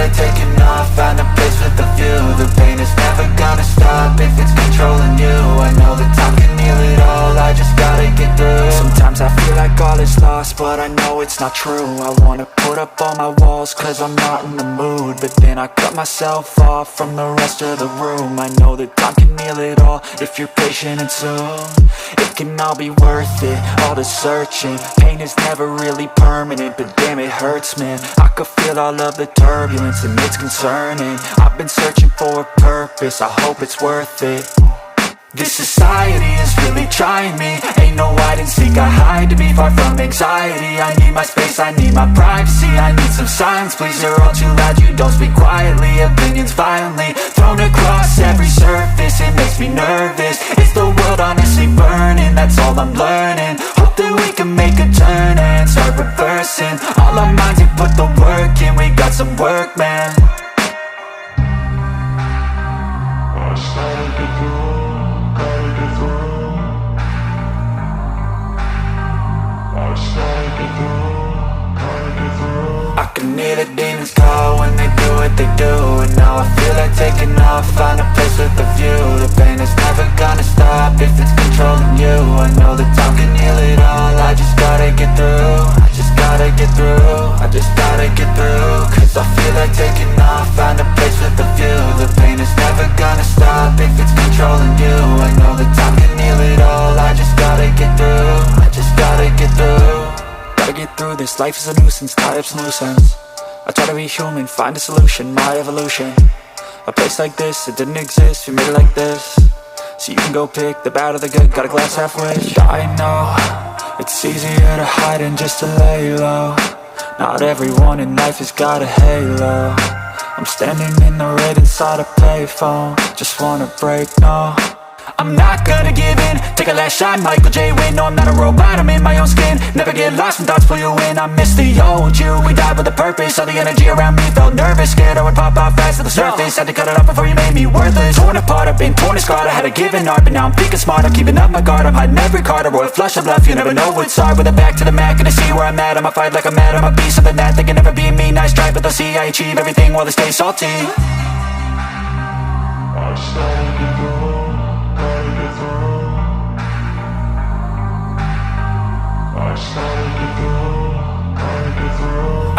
like taking off, find a place with a view. The pain is never gonna stop if it's controlling you. I know that time can heal it all, I just gotta get through. Sometimes I feel like all is lost, but I know it's not true. I wanna put up all my walls cause I'm not in the mood, but then I cut myself off from the rest of the room. I know that time can heal it all if you're patient, and soon it can all be worth it, all the searching. Pain is never really permanent, but damn it hurts, man. I could feel all of the turbulence and it's concerning. I've been searching for a purpose, I hope it's worth it. This society is really trying me. Ain't no hide and seek, I hide to be far from anxiety. I need my space, I need my privacy, I need some silence, please. You're all too loud, you don't speak quietly. Opinions violently thrown across every surface, it makes me nervous. Is the world honestly burning? That's all I'm learning. Hope that we can make a turn and start reversing all our minds and put the work in. We got some work, man. I started to do. I can hear the demons call when they do what they do, and now I feel like taking off, find a place with a view. The pain is never gonna stop if it's controlling you. I know that time can heal it all, I just gotta get through. I just gotta get through, I just gotta get through. Cause I feel like taking off, find a place with a view. The pain is never gonna stop if it's controlling you. I know that time can heal it all, I just gotta get through. I just gotta get through. Gotta get through this, life is a nuisance, tie up some loose ends. I try to be human, find a solution, my evolution. A place like this, it didn't exist, we made it like this. So you can go pick the bad or the good, got a glass halfway. I know, it's easier to hide than just to lay low. Not everyone in life has got a halo. I'm standing in the red inside a payphone, just wanna break, no. I'm not gonna give in, take a last shot, Michael J. Win. No, I'm not a robot, I'm in my own skin. Never get lost when thoughts pull you in. I miss the old you, we died with a purpose. All the energy around me felt nervous, scared I would pop out fast to the surface. Had to cut it off before you made me worthless. Torn apart, I've been torn and scarred. I had a given art, but now I'm thinking smart. I'm keeping up my guard, I'm hiding every card. A royal flush of love, you never know what's hard. With a back to the mat, gonna see where I'm at. I'ma fight like I'm mad, I'ma be something that they can never be me. Nice try, but they'll see I achieve everything while they stay salty. I started to go.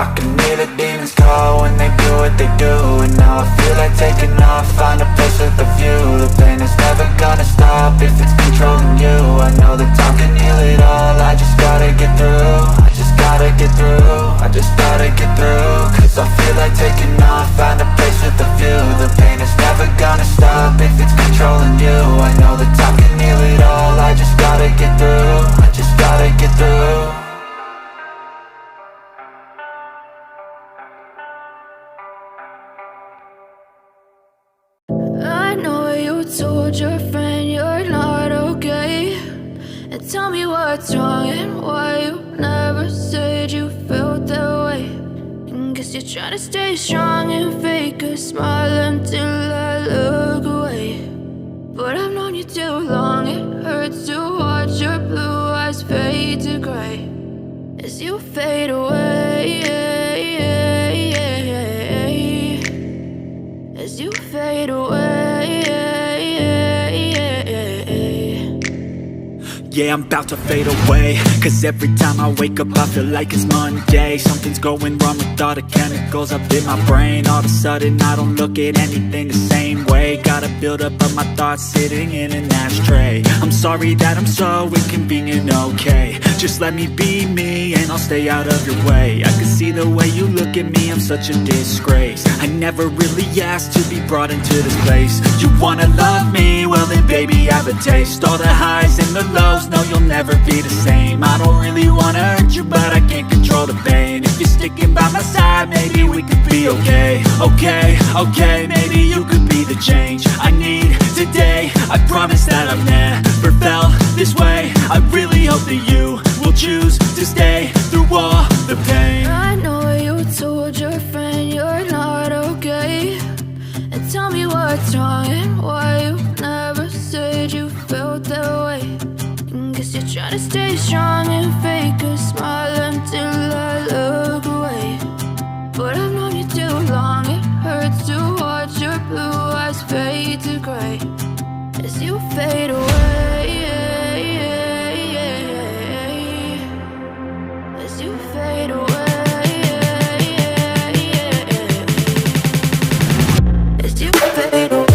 I can hear the demons call when they do what they do, and now I feel like taking off, find a place with a view. The pain is never gonna stop if it's controlling you. I know that time can heal it all, I just gotta get through. I just gotta get through, I just gotta get through. Cause I feel like taking off, find a place with a view. The pain is never gonna stop if it's controlling you. I know that time can heal it all, I just gotta get through. I just gotta get through. I know you told your friend you're not okay, and tell me what's wrong and why you never said you felt that way. And guess you're trying to stay strong and fake a smile until I look away. But I've known you too long, it hurts to watch your blue eyes fade to gray as you fade away, as you fade away. Yeah, I'm about to fade away, cause every time I wake up I feel like it's Monday. Something's going wrong with all the chemicals up in my brain. All of a sudden I don't look at anything the same way. Gotta build up of my thoughts sitting in an ashtray. I'm sorry that I'm so inconvenient, okay. Just let me be me and I'll stay out of your way. I can see the way you look at me, I'm such a disgrace. I never really asked to be brought into this place. You wanna love me? Well then baby I have a taste. All the highs and the lows, no you'll never be the same. I don't really wanna hurt you but I can't control the pain. If you're sticking by my side maybe we could be okay. Okay, maybe you could be the change I need today. I promise that I've never felt this way. I really hope that you will choose to stay through all the pain. I know you told your friend you're not okay, and tell me what's wrong and why you never said you felt that way. And guess you're trying to stay strong and fake a smile until I look away. But I've known you too long, as you fade away.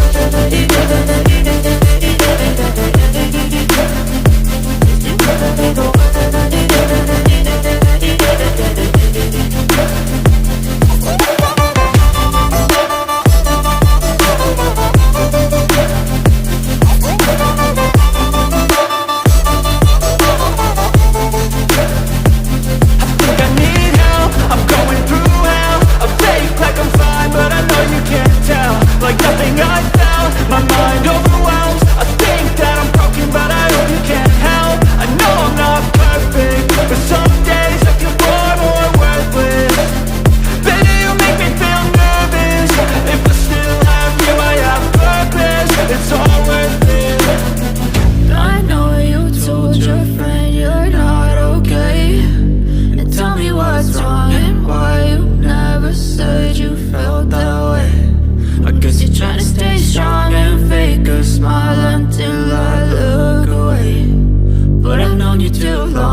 Like nothing I found, my mind overwhelms. I think that I'm broken, but I hope you can't help. I know I'm not perfect, but some days I feel far more worthless. Baby, you make me feel nervous. If I still have you, I have purpose. It's all worth it. I know you told your friend you're not okay, and tell me what's wrong and why you never said you felt that way. I guess you're trying to stay strong and fake a smile until I look away, but I've known you too long.